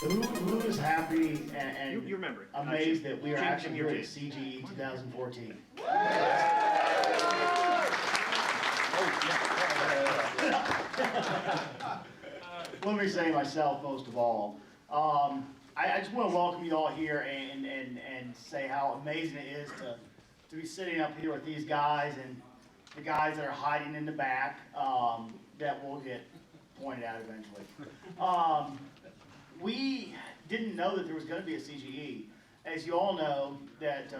Who is happy and you remember it. amazed that we are Jim, actually you're here at Jim. CGE 2014? Let me say myself most of all. I just want to welcome you all here and say how amazing it is to be sitting up here with these guys and the guys that are hiding in the back that will get pointed out eventually. We didn't know that there was going to be a CGE. As you all know, that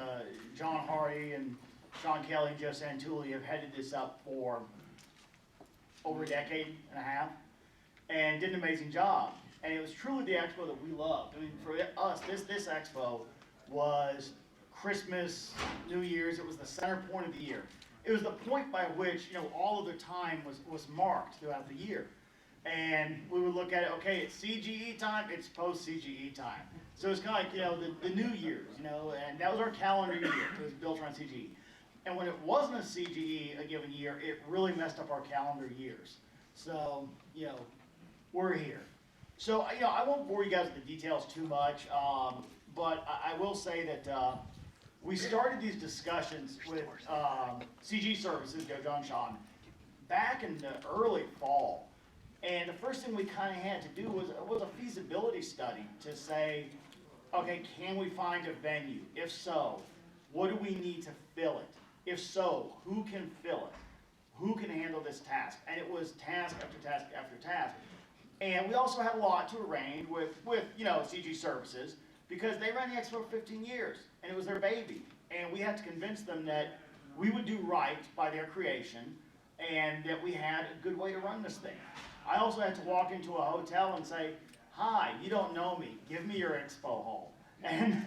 John Hardy and Sean Kelly and Joe Santulli have headed this up for over a decade and a half and did an amazing job. And it was truly the expo that we loved. I mean, for us, this expo was Christmas, New Year's. It was the center point of the year. It was the point by which, all of their time was marked throughout the year. And we would look at it, okay, it's CGE time, it's post-CGE time. So it's kind of like, the New Year's, and that was our calendar year. It was built around CGE. And when it wasn't a CGE a given year, it really messed up our calendar years. So, we're here. So, I won't bore you guys with the details too much, but I will say that we started these discussions with CGE Services, John Sean, back in the early fall. And the first thing we kind of had to do was a feasibility study to say, okay, can we find a venue? If so, what do we need to fill it? If so, who can fill it? Who can handle this task? And it was task after task after task. And we also had a lot to arrange with CG Services because they ran the Expo for 15 years and it was their baby. And we had to convince them that we would do right by their creation and that we had a good way to run this thing. I also had to walk into a hotel and say, hi, you don't know me, give me your Expo hall. And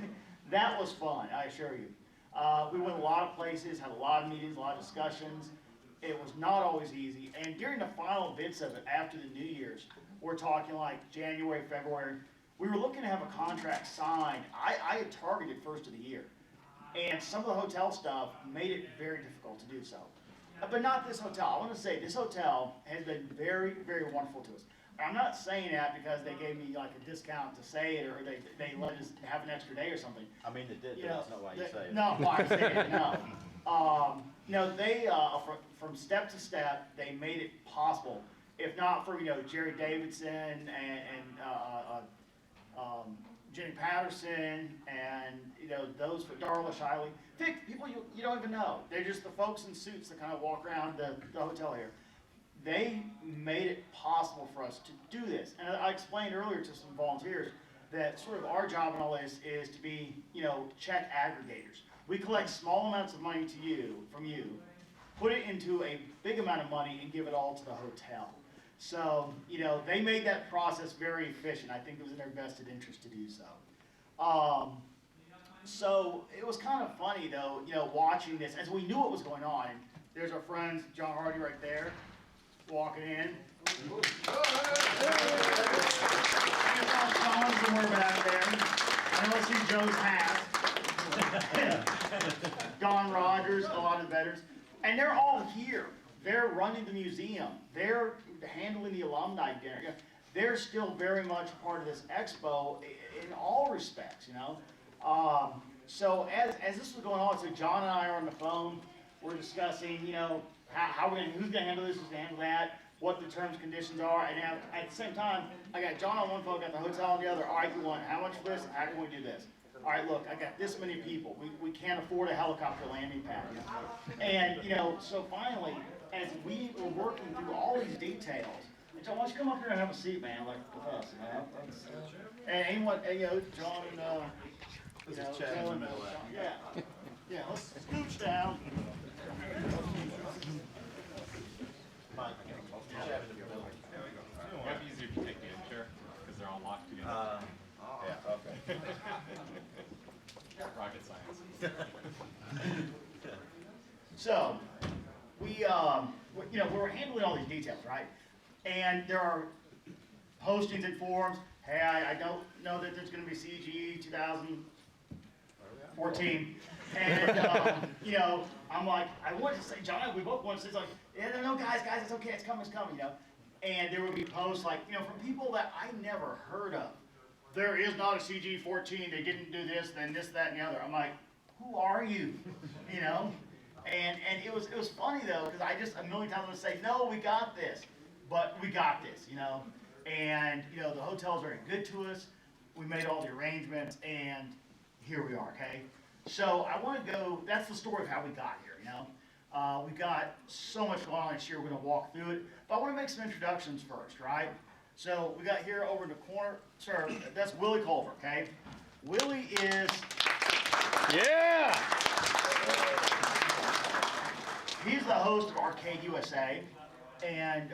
that was fun, I assure you. We went a lot of places, had a lot of meetings, a lot of discussions. It was not always easy. And during the final bits of it, after the New Year's, we're talking like January, February, we were looking to have a contract signed. I had targeted first of the year. And some of the hotel stuff made it very difficult to do so. But not this hotel. I want to say this hotel has been very, very wonderful to us. I'm not saying that because they gave me like a discount to say it or they let us have an extra day or something. I mean, they did, but that's not why you say it. No, why I say it, no. They, from step to step, they made it possible. If not for, Jerry Davidson and Jenny Patterson and, those for Darla Shiley, people you don't even know. They're just the folks in suits that kind of walk around the hotel here. They made it possible for us to do this. And I explained earlier to some volunteers that sort of our job in all this is to be, check aggregators. We collect small amounts of money from you, put it into a big amount of money and give it all to the hotel. So, they made that process very efficient. I think it was in their vested interest to do so. So it was kind of funny though, watching this, as we knew what was going on. And there's our friends, John Hardy right there, walking in. And Sean somewhere back there. I don't see Joe's hat. Don Rogers, a lot of the veterans. And they're all here. They're running the museum. They're handling the alumni dinner. They're still very much part of this expo in all respects, So as this was going on, so John and I are on the phone. We're discussing, how we're who's going to handle this, who's going to handle that, what the terms and conditions are. And at the same time, I got John on one phone, got the hotel on the other. All right, you want how much for this? How can we do this? All right, look, I got this many people. We can't afford a helicopter landing pad. And, so finally, as we were working through all these details, and John, why don't you come up here and have a seat, man, like with us, And anyone, John and, Chad in the middle there. Yeah, let's scooch down. Chad in the middle. It might be easier if you take the end chair, because they're all locked together. Yeah, okay. Rocket science. So, we were handling all these details, right? And there are postings and forums. Hey, I don't know that there's going to be CGE 2014. And, I'm like, I wanted to say, John, we both wanted to say, like, yeah, no, guys, it's okay, it's coming, And there would be posts like, from people that I never heard of. there is not a CGE14, they didn't do this, then this, that, and the other. I'm like, who are you? You know? And it was funny though, because I just a million times would say, no, we got this. But we got this, you know? And, you know, the hotel's very good to us. We made all the arrangements, and here we are, okay? So I want to go, that's the story of how we got here, you know? We got so much going on this year, we're going to walk through it. But I want to make some introductions first, right? So we got here over in the corner, sir, that's Willie Culver, okay? Willie is... Yeah! He's the host of Arcade USA, and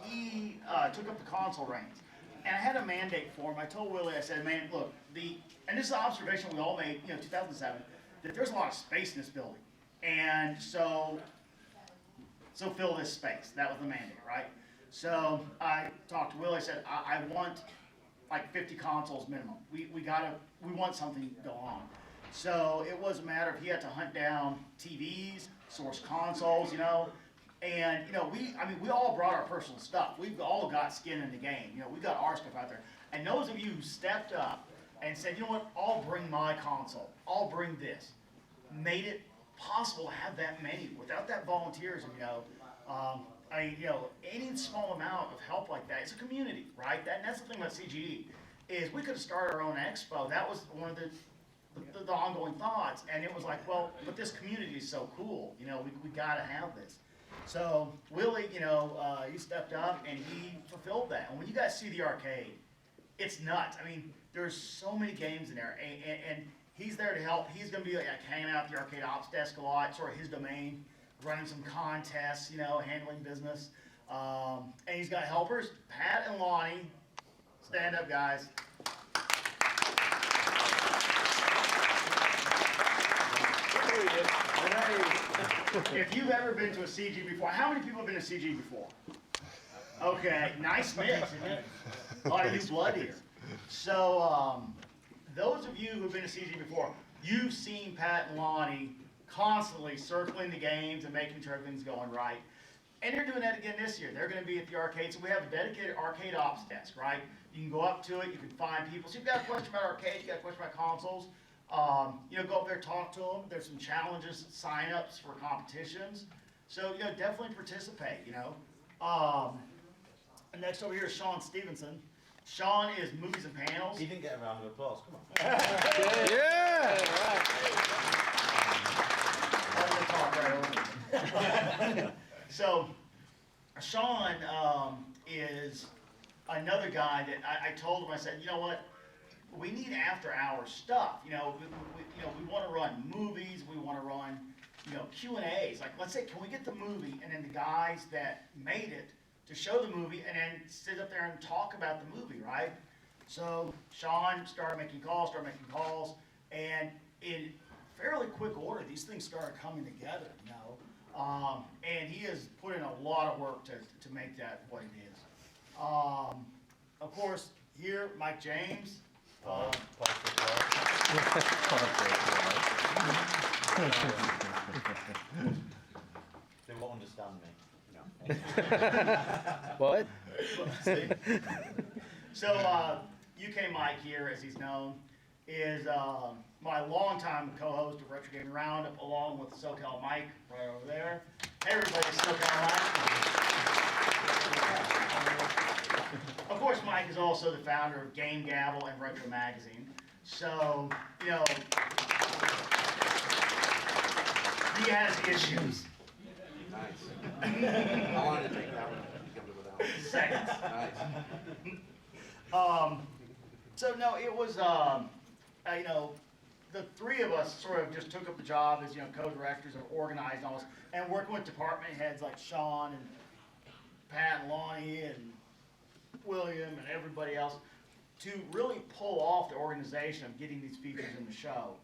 he took up the console reins. And I had a mandate for him. I told Willie, I said, man, look, and this is an observation we all made, you know, 2007, that there's a lot of space in this building. And so fill this space. That was the mandate, right? So I talked to Willie, I said, I want like 50 consoles minimum. We want something to go on. So it was a matter of he had to hunt down TVs, source consoles, you know, and you know we all brought our personal stuff. We've all got skin in the game. You know, we got our stuff out there. And those of you who stepped up and said, you know what, I'll bring my console, I'll bring this, made it possible to have that many. Without that volunteerism, you know, you know, any small amount of help like that, it's a community, right? And that's the thing about CGE, is we could have started our own expo. That was one of the ongoing thoughts, and it was like, well, but this community is so cool, you know, we got to have this. So Willie, you know, he stepped up and he fulfilled that. And when you guys see the arcade, it's nuts. I mean, there's so many games in there, and he's there to help. He's going to be like hanging out at the arcade ops desk a lot, sort of his domain, running some contests, you know, handling business. And he's got helpers, Pat and Lonnie. Stand up, guys. If you've ever been to a CG before, how many people have been to CG before? Okay, nice mix, isn't it? A lot of new blood here. So, those of you who've been to CG before, you've seen Pat and Lonnie constantly circling the games and making sure everything's going right. And they're doing that again this year. They're going to be at the arcade. So we have a dedicated arcade ops desk, right? You can go up to it, you can find people. So you've got a question about arcades, you've got a question about consoles. You know, go up there, talk to them. There's some challenges, sign-ups for competitions. So, you know, definitely participate, you know. And next over here is Sean Stevenson. Sean is movies and panels. He didn't get a round of applause, come on. Yeah! So, Sean is another guy that I told him, I said, you know what? We need after-hours stuff. You know, we want to run movies. We want to run, you know, Q&As. Like, let's say, can we get the movie and then the guys that made it to show the movie and then sit up there and talk about the movie, right? So Sean started making calls, and in fairly quick order, these things started coming together, you know. And he has put in a lot of work to make that what it is. Of course, here, Mike James. They won't understand me. No. What? So, UK Mike here, as he's known, is my longtime co-host of Retro Gaming Roundup, along with SoCal Mike, right over there. Hey everybody, SoCal Mike. Of course, Mike is also the founder of Game Gavel and Retro Magazine. So, you know, he has issues. Nice. I wanted to take that one. You come to without. Seconds. Nice. So no, it was, you know, the three of us sort of just took up the job as, you know, co-directors and organized all this, and working with department heads like Sean and Pat and Lonnie and William and everybody else to really pull off the organization of getting these features in the show.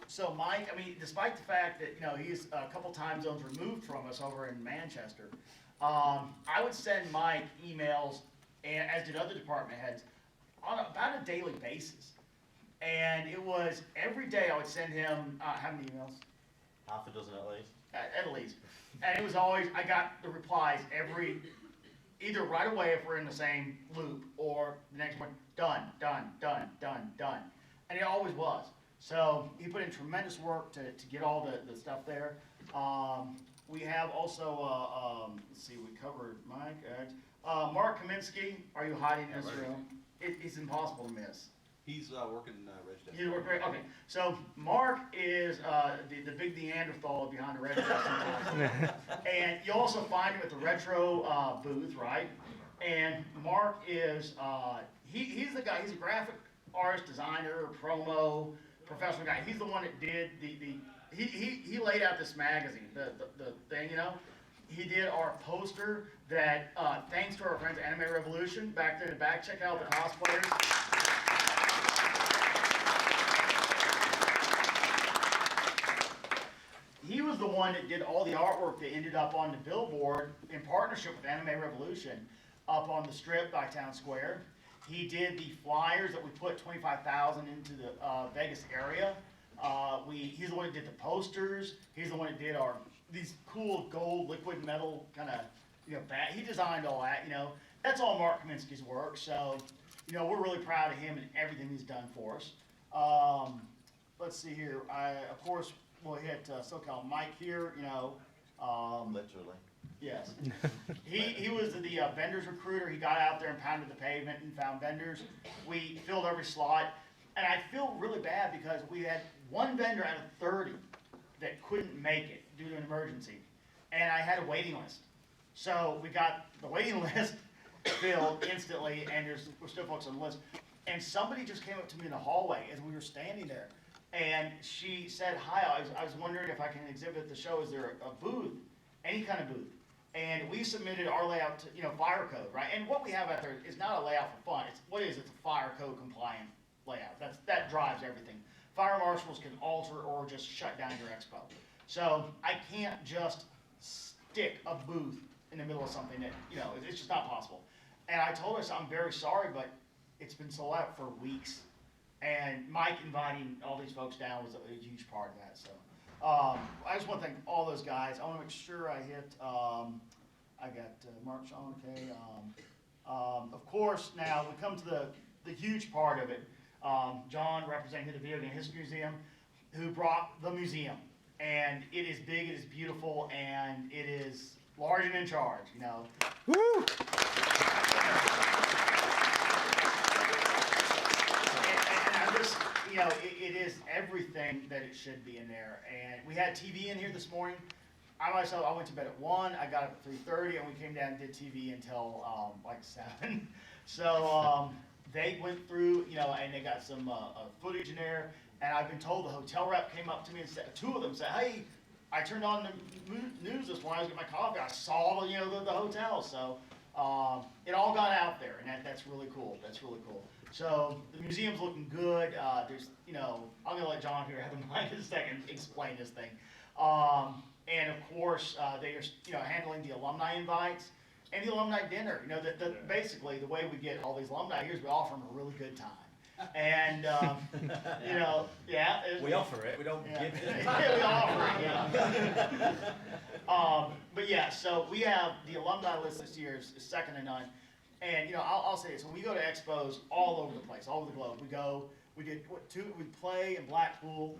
So Mike, I mean, despite the fact that, you know, he's a couple time zones removed from us over in Manchester, I would send Mike emails, and as did other department heads, on about a daily basis. And it was every day I would send him, how many emails? Half a dozen at least. At least. And it was always, I got the replies every either right away if we're in the same loop, or the next one, done, done, done, done, done. And it always was. So he put in tremendous work to get all the stuff there. We have also, let's see, we covered Mike. Mark Kaminsky, are you hiding in this room? He's impossible to miss. He's working Reg Desk. You work great. Okay, so Mark is the big Neanderthal behind the red desk. And you also find him at the retro booth, right? And Mark is he's the guy. He's a graphic artist, designer, promo, professional guy. He's the one that did he laid out this magazine, the thing, you know. He did our poster that, thanks to our friends at Anime Revolution, back there in the back, check out the cosplayers. He was the one that did all the artwork that ended up on the billboard in partnership with Anime Revolution up on the strip by Town Square. He did the flyers that we put 25,000 into the Vegas area. He's the one that did the posters. He's the one that did these cool gold liquid metal kind of, you know, he designed all that, you know. That's all Mark Kaminsky's work. So, you know, we're really proud of him and everything he's done for us. Let's see here. Of course, we'll hit SoCal Mike here, you know. Literally. Yes. He was the vendors recruiter. He got out there and pounded the pavement and found vendors. We filled every slot. And I feel really bad because we had one vendor out of 30 that couldn't make it due to an emergency. And I had a waiting list. So we got the waiting list filled instantly, and we're still folks on the list. And somebody just came up to me in the hallway as we were standing there. And she said, hi, I was wondering if I can exhibit at the show. Is there a booth, any kind of booth? And we submitted our layout to, you know, fire code, right? And what we have out there is not a layout for fun. It's a fire code compliant layout. That drives everything. Fire marshals can alter or just shut down your expo. So I can't just stick a booth in the middle of something that, you know, it's just not possible. And I told her, I'm very sorry, but it's been sold out for weeks. And Mike inviting all these folks down was a huge part of that. So I just want to thank all those guys. I want to make sure I hit, I got Mark, Sean, okay. Of course, now we come to the huge part of it. John, representing the Video Game History Museum, who brought the museum. And it is big, it is beautiful, and it is large and in charge, you know. Woo! You know, it is everything that it should be in there. And we had TV in here this morning. I went to bed at 1, I got up at 3:30, and we came down and did TV until like 7. So they went through, you know, and they got some footage in there. And I've been told the hotel rep came up to me and said, 2 of them said, hey, I turned on the news this morning, I was getting my coffee, I saw, you know, the hotel. So it all got out there, and that's really cool. That's really cool. So the museum's looking good. There's, you know, I'm gonna let John here have the mic in a second explain this thing. And of course, they are, you know, handling the alumni invites and the alumni dinner. You know, basically the way we get all these alumni here is we offer them a really good time. And you know, yeah. We offer it, we don't Yeah. give it. Yeah, we offer it, yeah. But yeah, so we have the alumni list this year is second to none. And you know, I'll say this: when we go to expos all over the place, all over the globe, we play in Blackpool,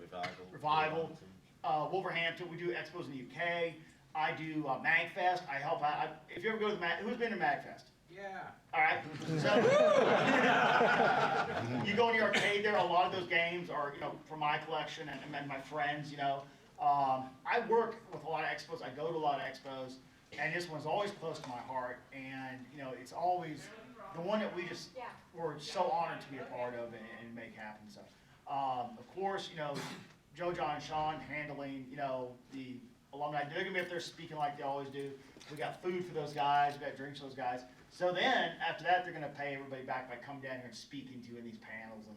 Revival, Wolverhampton. We do expos in the UK. I do MagFest. I help out. If you ever go to the who's been to MagFest? Yeah. All right. So you go in the arcade there. A lot of those games are, you know, from my collection and my friends. You know, I work with a lot of expos. I go to a lot of expos. And this one's always close to my heart, and you know, it's always the one that we're so honored to be a part of and make happen. So, of course, you know, Joe, John, and Sean handling, you know, the alumni. They're gonna be up there speaking like they always do. We got food for those guys. We got drinks for those guys. So then, after that, they're gonna pay everybody back by coming down here and speaking to you in these panels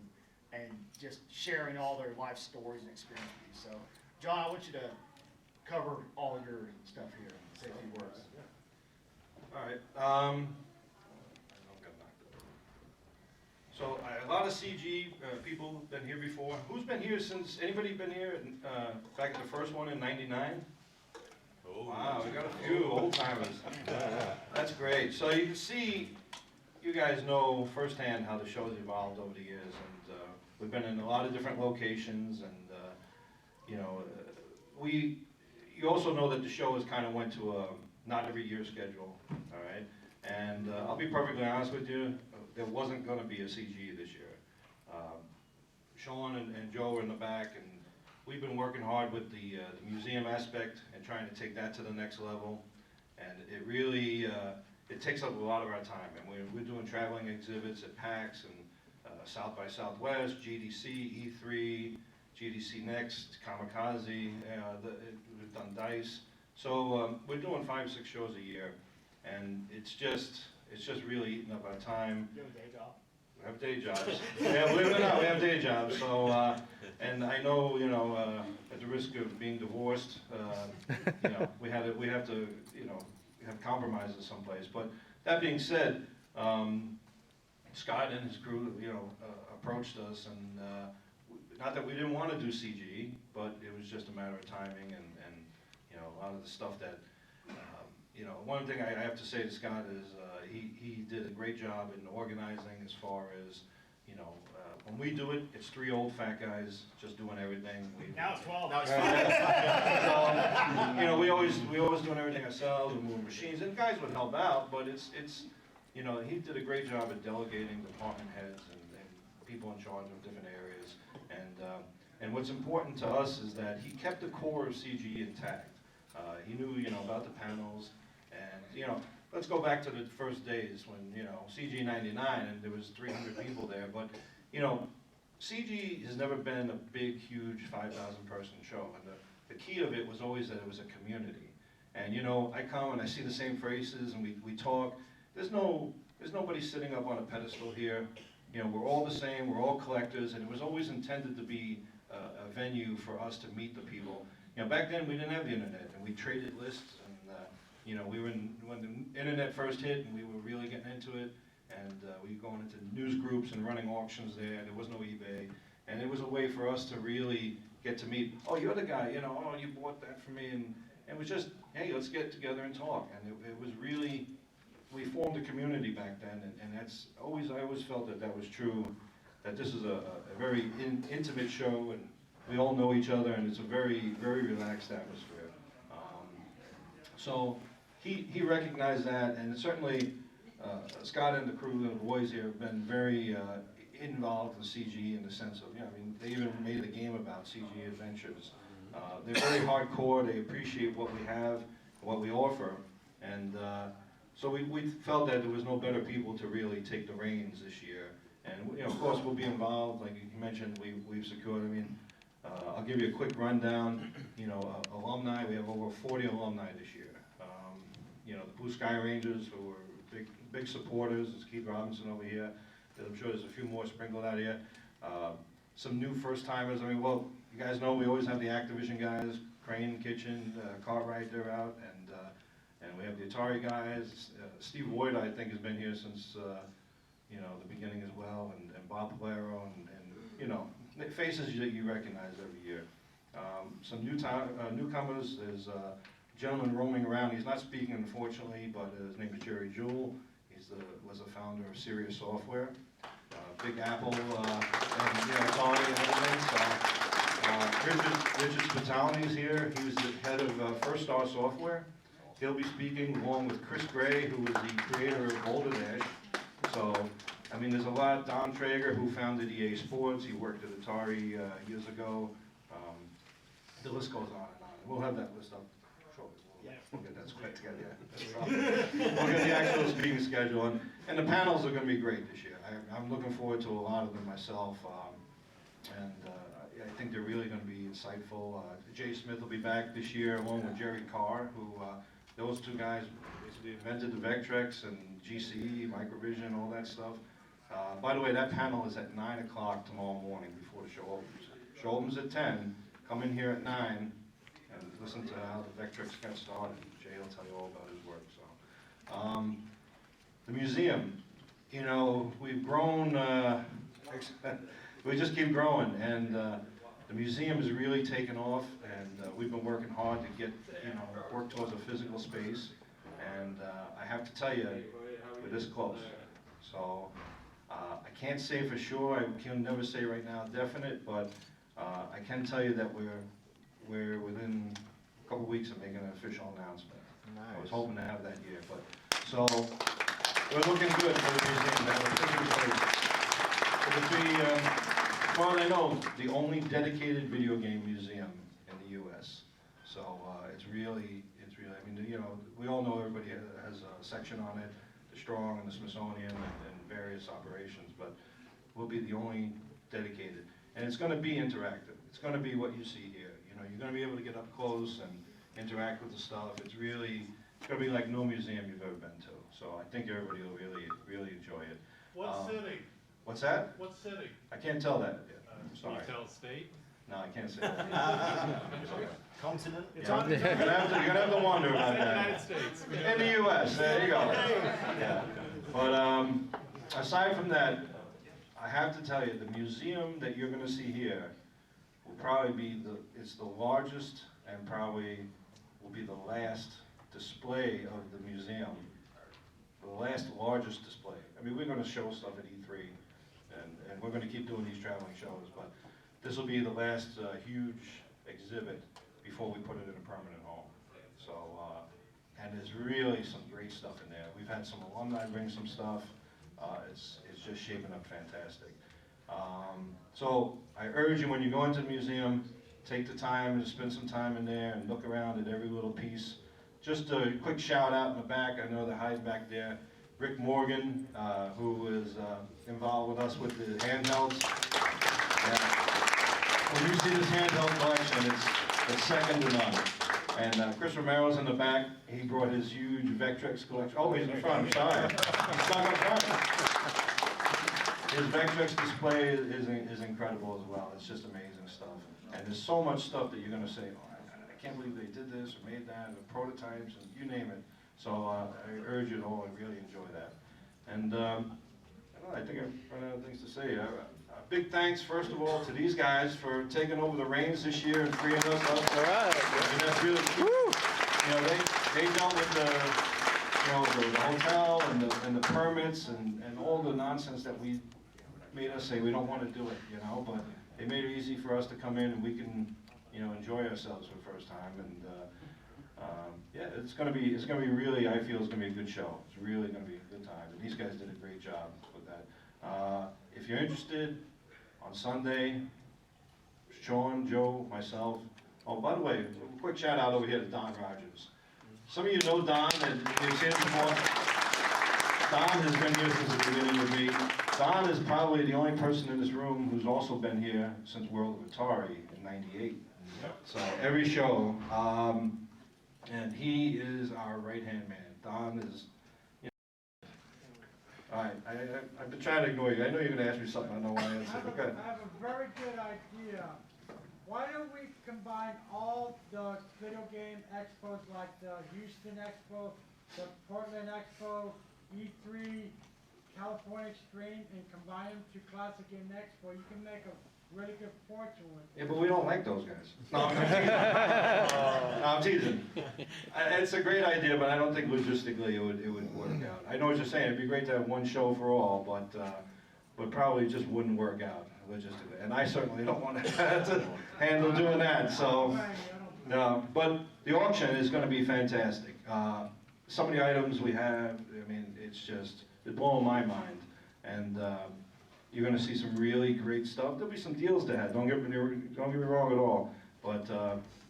and just sharing all their life stories and experiences with you. So, John, I want you to cover all your stuff here. Say a few words. All right. So a lot of CG people have been here before. Who's been here since? Anybody been here back at the first one in '99? Oh, Wow, we got a few old timers. That's great. So you can see, you guys know firsthand how the show's evolved over the years, and we've been in a lot of different locations, and you know, you also know that the show has kind of went to a not every year schedule, all right? And I'll be perfectly honest with you, there wasn't going to be a CGE this year. Sean and Joe are in the back, and we've been working hard with the museum aspect and trying to take that to the next level. And it really, it takes up a lot of our time. And we're doing traveling exhibits at PAX and South by Southwest, GDC, E3, GDC Next, Kamikaze, we've done DICE. So we're doing 5 or 6 shows a year, and it's just really eating up our time. You have a day job? We have day jobs. Yeah, believe it or not, we have day jobs. So, and I know, you know, at the risk of being divorced, you know, we have to, you know, have compromises someplace. But that being said, Scott and his crew, you know, approached us, and not that we didn't want to do CGE, but it was just a matter of timing, and you know, a lot of the stuff that, you know, one thing I have to say to Scott is he did a great job in organizing as far as, you know, when we do it, it's 3 old fat guys just doing everything. Now it's 12. Now it's So, you know, we always doing everything ourselves, we move machines, and guys would help out, but it's, you know, he did a great job at delegating department heads and people in charge of different areas. And what's important to us is that he kept the core of CGE intact. He knew, you know, about the panels, and, you know, let's go back to the first days when, you know, CGE 99 and there was 300 people there, but, you know, CGE has never been a big, huge 5,000 person show, and the key of it was always that it was a community. And, you know, I come and I see the same faces, and we talk. There's nobody sitting up on a pedestal here. You know, we're all the same, we're all collectors, and it was always intended to be a venue for us to meet the people. You know, back then we didn't have the internet, and we traded lists, and you know, we were when the internet first hit, and we were really getting into it, and we were going into news groups and running auctions there. There was no eBay, and it was a way for us to really get to meet. Oh, you're the guy, you know. Oh, you bought that for me, and it was just, hey, let's get together and talk. And it was really, we formed a community back then, and that's always, I always felt that was true. That this is a very intimate show, and we all know each other, and it's a very, very relaxed atmosphere. So he recognized that, and certainly Scott and the crew and the boys here have been very involved in CGE in the sense of, you know, I mean, they even made a game about CGE Adventures. They're very hardcore. They appreciate what we have, what we offer, and so we felt that there was no better people to really take the reins this year. And, you know, of course, we'll be involved, like you mentioned, we've secured, I mean, I'll give you a quick rundown. You know, alumni, we have over 40 alumni this year. You know, the Blue Sky Rangers, who were big supporters. There's Keith Robinson over here. I'm sure there's a few more sprinkled out here. Some new first-timers. I mean, well, you guys know we always have the Activision guys, Crane, Kitchen, Cartwright, they're out, and we have the Atari guys. Steve Boyd, I think, has been here since you know, the beginning as well, and Bob Polero, and you know, faces that you recognize every year. Some newcomers. There's a gentleman roaming around. He's not speaking, unfortunately, but his name is Jerry Jewell. Was the founder of Sirius Software, Big Apple, and you know, Atari and everything. So Richard Spitali is here. He was the head of First Star Software. He'll be speaking along with Chris Gray, who was the creator of Boulder Dash. So, I mean, there's a lot. Don Traeger, who founded EA Sports, he worked at Atari years ago. The list goes on and on. We'll have that list up shortly. We'll get that squared together. We'll get the actual speaking schedule, and the panels are going to be great this year. I'm looking forward to a lot of them myself, and I think they're really going to be insightful. Jay Smith will be back this year, along with Jerry Carr, who those two guys basically invented the Vectrex and GCE, Microvision, all that stuff. By the way, that panel is at 9 o'clock tomorrow morning before the show opens. Show opens at 10. Come in here at 9 and listen to how the Vectrex got started. Jay will tell you all about his work. So, the museum, you know, we've grown. We just keep growing, and the museum has really taken off, and we've been working hard to get, work towards a physical space. And I have to tell you, we're this close. So I can't say for sure, I can never say right now definite, but I can tell you that we're within a couple weeks of making an official announcement. I was hoping to have that year, but, so, we're looking good for the museum, to have a physical space. It'll be, as far as I know, the only dedicated video game museum in the US. So, it's really, I mean, we all know everybody has a section on it, the Strong and the Smithsonian and various operations, but we'll be the only dedicated. And it's gonna be interactive. It's gonna be what you see here. You're gonna be able to get up close and interact with the stuff. It's gonna be like no museum you've ever been to. So I think everybody will really enjoy it. What city? What's that? What city? I can't tell that yet. I'm Can sorry. you tell state? No, I can't say that yet. Continent? Yeah. You're gonna have to wonder about United that. States. In the US, there you go. Yeah. But aside from that, I have to tell you, the museum that you're gonna see here will probably be it's the largest and probably will be the last display of the museum, the last largest display. I mean, we're going to show stuff at E3, and we're going to keep doing these traveling shows, but this will be the last huge exhibit before we put it in a permanent home. So, and there's really some great stuff in there. We've had some alumni bring some stuff. It's just shaping up fantastic. So I urge you, when you go into the museum, take the time to spend some time in there and look around at every little piece. Just a quick shout out in the back, I know they're hiding back there. Rick Morgan, who is involved with us with the handhelds. When you see this handheld collection, it's second to none. And Chris Romero's in the back. He brought his huge Vectrex collection. Oh, he's in front, I'm sorry. He's stuck up front. His Vectrex display is incredible as well. It's just amazing stuff. And there's so much stuff that you're going to say, oh, I can't believe they did this or made that, and prototypes, and you name it. So I urge you to all really enjoy that. And I think I've run out of things to say. A big thanks, first of all, to these guys for taking over the reins this year and freeing us up. All right. I mean, that's really cool. They dealt with the hotel and the permits and all the nonsense that made us say we don't want to do it, but they made it easy for us to come in and we can, enjoy ourselves for the first time. And yeah, it's gonna be really, I feel it's gonna be a good show. It's really gonna be a good time. And these guys did a great job with that. If you're interested, on Sunday, Sean, Joe, myself. Oh, by the way, a quick shout out over here to Don Rogers. Some of you know Don, and you've seen him before. Don has been here since the beginning with me. Don is probably the only person in this room who's also been here since World of Atari in '98. So every show, and he is our right-hand man. Don is, all right, I've been trying to ignore you. I know you're going to ask me something I know why I answered. Okay. I have a very good idea. Why don't we combine all the video game expos like the Houston Expo, the Portland Expo, E3, California Extreme, and combine them to Classic Game Expo? You can make a really good fortune with it. Yeah, but we don't like those guys. No, I'm teasing. It's a great idea, but I don't think logistically it would work out. I know what you're saying. It'd be great to have one show for all, but probably just wouldn't work out logistically. And I certainly don't want to handle doing that. So, no. But the auction is going to be fantastic. Some of the items we have, I mean, it's blowing my mind. And you're going to see some really great stuff. There'll be some deals to have. Don't get me wrong at all. But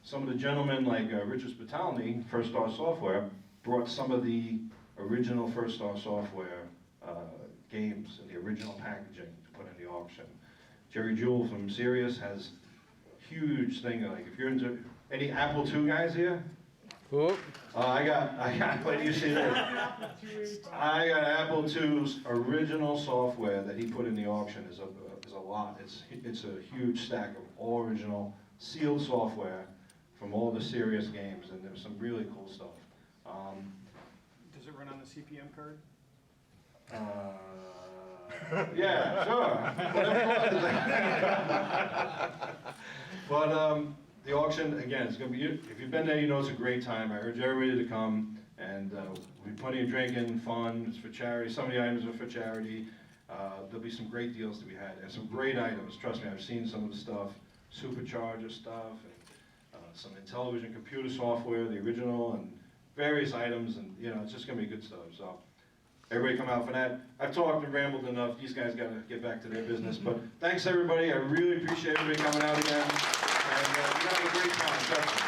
some of the gentlemen, like Richard Spitalny, First Star Software, brought some of the original First Star Software games in the original packaging to put in the auction. Jerry Jewell from Sirius has huge thing. Like if you're into any Apple II guys here. Whoop. I got. Wait, you see that? I got Apple II's original software that he put in the auction is a lot. It's a huge stack of all original sealed software from all the Sirius games, and there's some really cool stuff. Does it run on the CPM card? Yeah, sure. Whatever you want. But the auction, again, it's gonna be, if you've been there, you know it's a great time. I urge everybody to come, and there'll be plenty of drinking, fun, it's for charity, some of the items are for charity. There'll be some great deals to be had, and some great items, trust me, I've seen some of the stuff, supercharger stuff, and some Intellivision computer software, the original, and various items, and you know, it's just gonna be good stuff, so. Everybody come out for that. I've talked and rambled enough, these guys gotta get back to their business, but thanks everybody, I really appreciate everybody coming out again, and we're having a great time, trust me.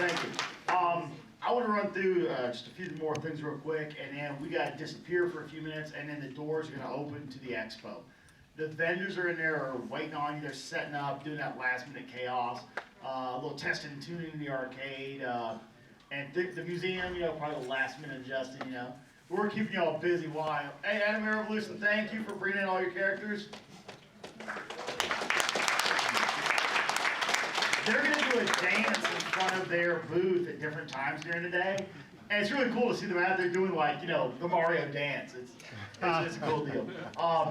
Thank you. I want to run through just a few more things real quick, and then we got to disappear for a few minutes, and then the doors are going to open to the expo. The vendors are in there, are waiting on you. They're setting up, doing that last minute chaos, a little testing and tuning in the arcade, and the museum, you know, probably the last minute adjusting, you know. We're keeping y'all busy while. Hey, Anime Revolution, thank you for bringing in all your characters. They're going to do a dance in front of their booth at different times during the day. And it's really cool to see them out there doing, like, you know, the Mario dance. It's a cool deal.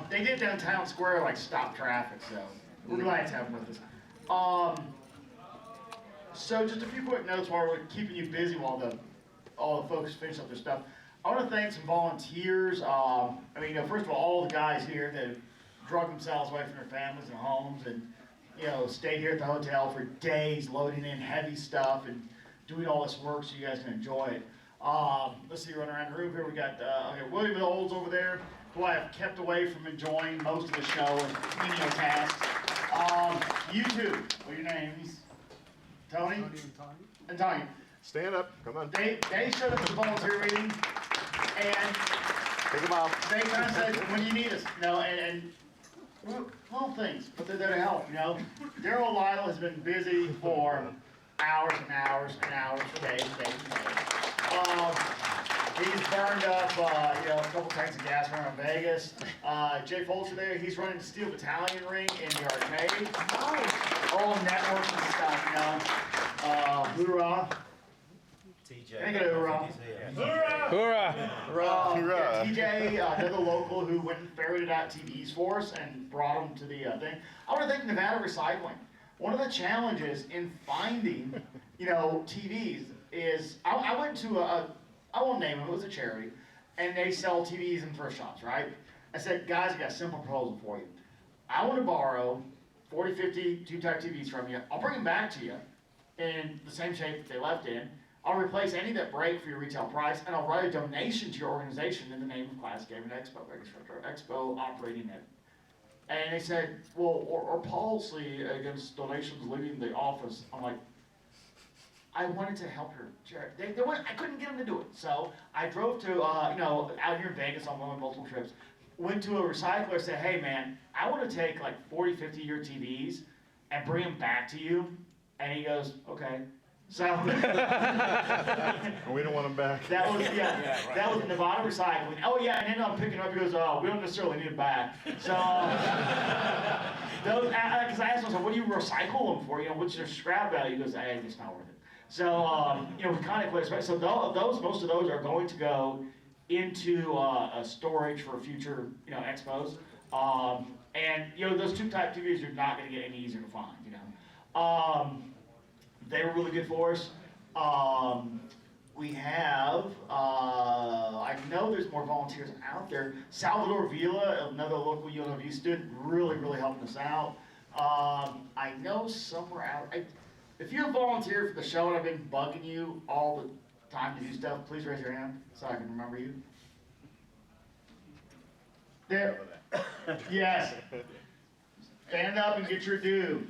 They did downtown square, like, stop traffic, so we're glad to have them with us. So just a few quick notes while we're keeping you busy while all the folks finish up their stuff. I want to thank some volunteers. I mean, you know, first of all the guys here that drug themselves away from their families and homes and, you know, stayed here at the hotel for days loading in heavy stuff and doing all this work so you guys can enjoy it. Let's see, run around the room here. We got okay, William Olds over there, who I have kept away from enjoying most of the show and menial tasks. You two, what are your names? Tony? And Tanya. Stand up, come on. They showed up at the volunteer meeting and Take them out. they kind of said, when you need us, you know, and little things, but they're there to help, you know. Daryl Lyle has been busy for hours and hours and hours, days and days and days. He's burned up, you know, a couple tanks of gas around Vegas. Jay Folcher there, he's running the Steel Battalion ring in the arcade. All networks and stuff, you know. Hoorah. TJ. Make it a hoorah. Hoorah! Yeah, TJ, another local who went and ferreted out TVs for us and brought them to the thing. I want to thank Nevada Recycling. One of the challenges in finding, you know, TVs is, I went to I won't name them, it was a charity, and they sell TVs in thrift shops, right? I said, guys, I got a simple proposal for you. I want to borrow 40, 50 two-type TVs from you. I'll bring them back to you in the same shape that they left in. I'll replace any that break for your retail price, and I'll write a donation to your organization in the name of Class Gaming Expo, Expo operating it. And they said, well, our policy against donations leaving the office. I'm like, I wanted to help her. I couldn't get them to do it. So I drove to, you know, out here in Vegas on one of my multiple trips, went to a recycler, said, hey man, I want to take like 40, 50 year TVs and bring them back to you. And he goes, okay. So We don't want them back. that was that was Nevada Recycling. Oh yeah, and then I'm picking up. He goes, oh, we don't necessarily need it back. So those, because I asked myself, what do you recycle them for? You know, what's your scrap value? He goes, hey, it's not worth it. So you know, we kind of quit. So most of those are going to go into a storage for future, you know, expos. And you know, those two-type TVs are not going to get any easier to find. You know. They were really good for us. We have, I know there's more volunteers out there. Salvador Vila, another local UNLV student, really helping us out. I know somewhere out, if you have volunteered for the show and I've been bugging you all the time to do stuff, please raise your hand so I can remember you. There, yes. Stand up and get your due.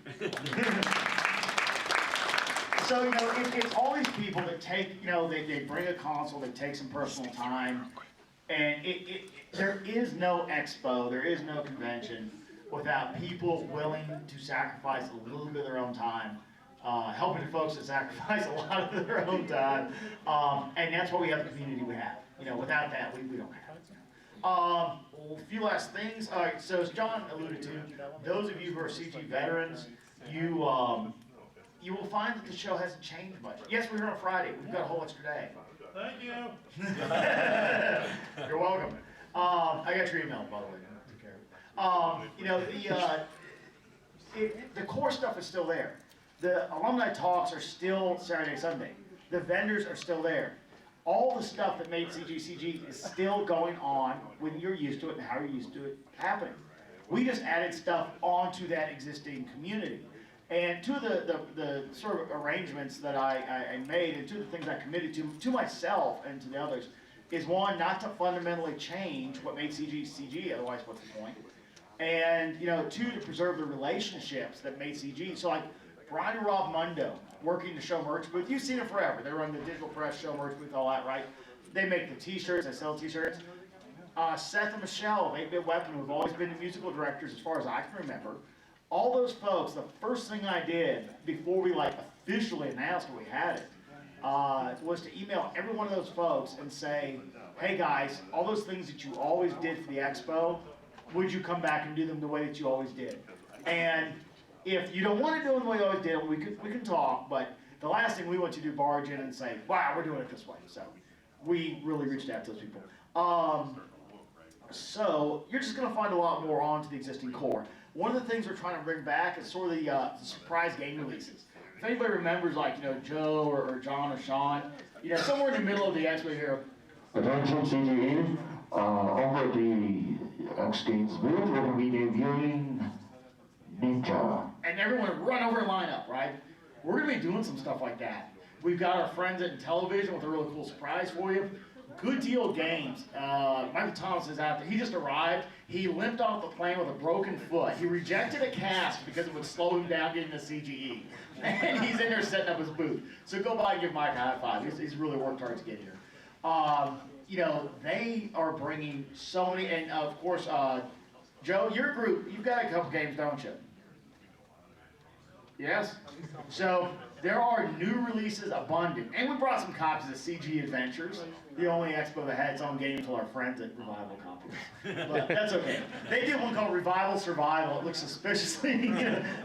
So, you know, it's all these people that take, you know, they bring a console, they take some personal time, and there is no expo, there is no convention without people willing to sacrifice a little bit of their own time, helping the folks that sacrifice a lot of their own time, and that's why we have the community we have. You know, without that, we don't have it. A few last things. All right, so as John alluded to, those of you who are CG veterans, you will find that the show hasn't changed much. Yes, we're here on Friday. We've got a whole extra day. Thank you. You're welcome. I got your email, by the way. Take care of it. You know, the core stuff is still there. The alumni talks are still Saturday, Sunday. The vendors are still there. All the stuff that made CG is still going on when you're used to it and how you're used to it happening. We just added stuff onto that existing community. And two of the sort of arrangements that I made, and two of the things I committed to myself and to the others, is one, not to fundamentally change what made CG, otherwise what's the point? And, two, to preserve the relationships that made CG. So like, Brian and Rob Mundo, working the show merch booth, you've seen it forever. They run the digital press show merch booth, all that, right? They make the t-shirts, they sell t-shirts. Seth and Michelle of 8-Bit Weapon, who've always been the musical directors as far as I can remember. All those folks, the first thing I did before we officially announced that we had it, was to email every one of those folks and say, hey guys, all those things that you always did for the Expo, would you come back and do them the way that you always did? And if you don't want to do them the way you always did, we can talk, but the last thing we want to do barge in and say, wow, we're doing it this way. So we really reached out to those people. So you're just going to find a lot more onto the existing core. One of the things we're trying to bring back is sort of the surprise game releases. If anybody remembers, Joe or John or Sean, somewhere in the middle of the Expo here. Attention CGE, over at the X Games booth, we're going to be debuting Ninja. And everyone would run over and line up, right? We're going to be doing some stuff like that. We've got our friends at Television with a really cool surprise for you. Good Deal Games. Michael Thomas is out there. He just arrived. He limped off the plane with a broken foot. He rejected a cast because it would slow him down getting to CGE. And he's in there setting up his booth. So go by and give Mike a high five. He's really worked hard to get here. They are bringing so many, and of course, Joe, your group, you've got a couple games, don't you? Yes? So there are new releases abundant. And we brought some copies of CG Adventures, the only expo that had its own game until our friends at Revival copies. But that's okay. They did one called Revival Survival. It looks suspiciously,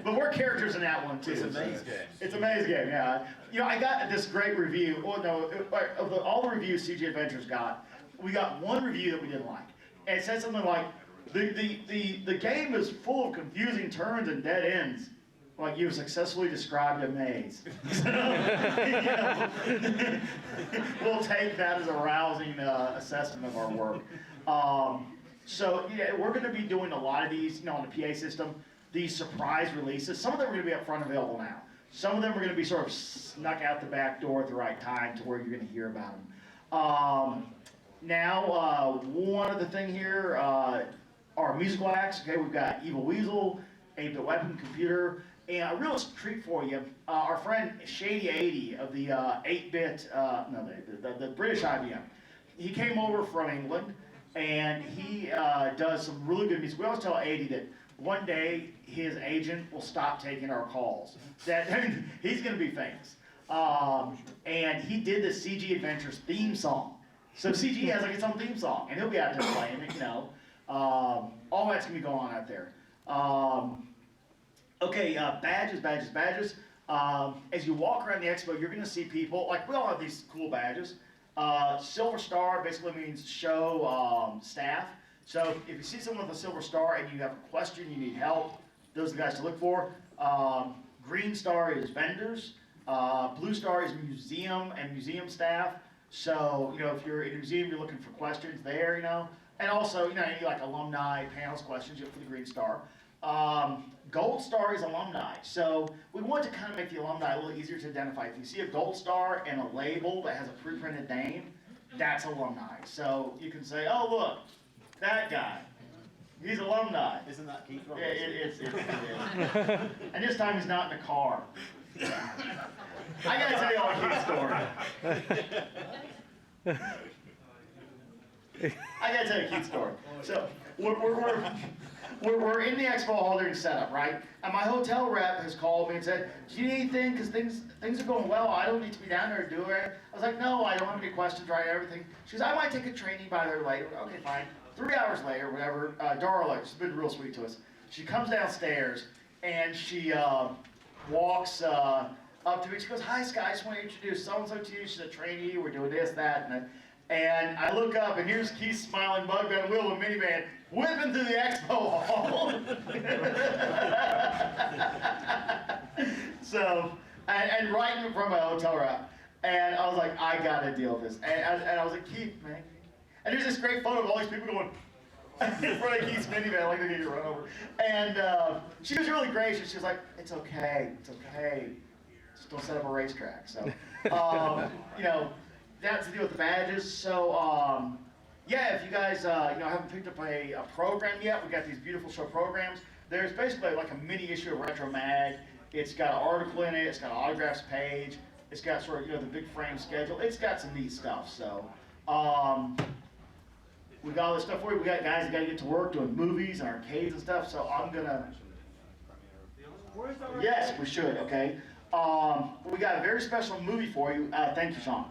but we're characters in that one too. It's a maze game. It's a maze game, yeah. I got this great review. Well, no, of all the reviews CG Adventures got, we got one review that we didn't like. And it said something like, the game is full of confusing turns and dead ends. Like you've successfully described a maze. We'll take that as a rousing assessment of our work. So we're going to be doing a lot of these, on the PA system, these surprise releases. Some of them are going to be up front available now. Some of them are going to be sort of snuck out the back door at the right time to where you're going to hear about them. Now, one other thing here, our musical acts. Okay, we've got Evil Weasel, 8-Bit Weapon, Computer. And a real treat for you, our friend Shady 80 of the 8-bit, the British IBM. He came over from England, and he does some really good music. We always tell 80 that one day his agent will stop taking our calls. That he's going to be famous. And he did the CG Adventures theme song. So CG has its own theme song, and he'll be out there playing it. All that's going to be going on out there. Okay, badges. As you walk around the expo, you're going to see people, we all have these cool badges. Silver Star basically means show staff. So if you see someone with a silver star and you have a question, you need help, those are the guys to look for. Green Star is vendors. Blue Star is museum and museum staff. So, if you're in a museum, you're looking for questions there, And also, any alumni panels questions, you look for the Green Star. Gold Star is alumni. So we want to kind of make the alumni a little easier to identify. If you see a gold star and a label that has a pre-printed name, that's alumni. So you can say, oh, look, that guy, he's alumni. Isn't that Keith Yeah, Roberts? it is. And this time he's not in a car. I gotta tell you all a cute story. I gotta tell you a cute story. So we're in the expo hall during setup, right? And my hotel rep has called me and said, do you need anything? Because things are going well. I don't need to be down there to do it. I was like, no, I don't have any questions, right? Everything. She goes, I might take a training by there later. Okay, fine. 3 hours later, whatever, Darla, she's been real sweet to us. She comes downstairs and she walks up to me. She goes, hi, Scott, I just want to introduce so-and-so to you. She's a trainee. We're doing this, that, And I look up, and here's Keith smiling, bug on the wheel of a minivan, whipping through the expo hall. So, and right in front of my hotel room. And I was like, I gotta deal with this. And I was like, Keith, man. And there's this great photo of all these people going in front of Keith's minivan, like they're gonna get run over. And she was really gracious. She was like, it's okay, just don't set up a racetrack. So, you know, that's the deal with the badges. So, yeah, if you guys, you know, haven't picked up a program yet, we've got these beautiful show programs. There's basically like a mini issue of Retro Mag. It's got an article in it. It's got an autographs page. It's got sort of, you know, the big frame schedule. It's got some neat stuff. So, we got all this stuff for you. We got guys that got to get to work doing movies and arcades and stuff. So I'm gonna. Where's the Yes, we should. Okay. We got a very special movie for you. Thank you, Sean.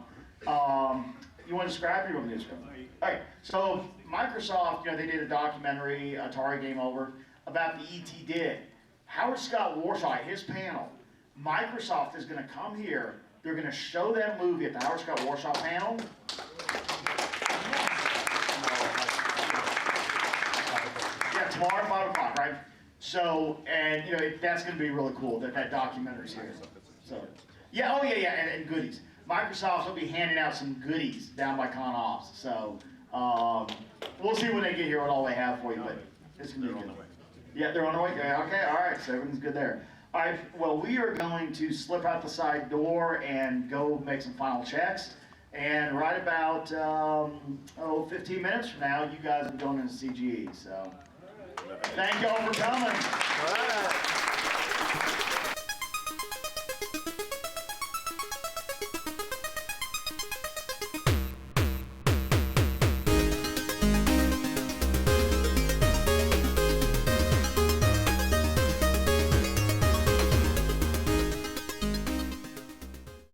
You want to describe it or you want me to describe it? All right. So Microsoft, you know, they did a documentary, Atari Game Over, about the ET dig. Howard Scott Warshaw, his panel. Microsoft is going to come here. They're going to show that movie at the Howard Scott Warshaw panel. Yeah, tomorrow at 5 o'clock, right? So, and you know, that's going to be really cool that documentary's here. So, yeah, oh yeah, and goodies. Microsoft will be handing out some goodies down by Con Ops. So, we'll see when they get here what all they have for you, but it's going to be good. Yeah, they're on the way. Yeah, okay, all right, so everything's good there. All right, well, we are going to slip out the side door and go make some final checks. And right about, 15 minutes from now, you guys are going into CGE. So, thank y'all for coming.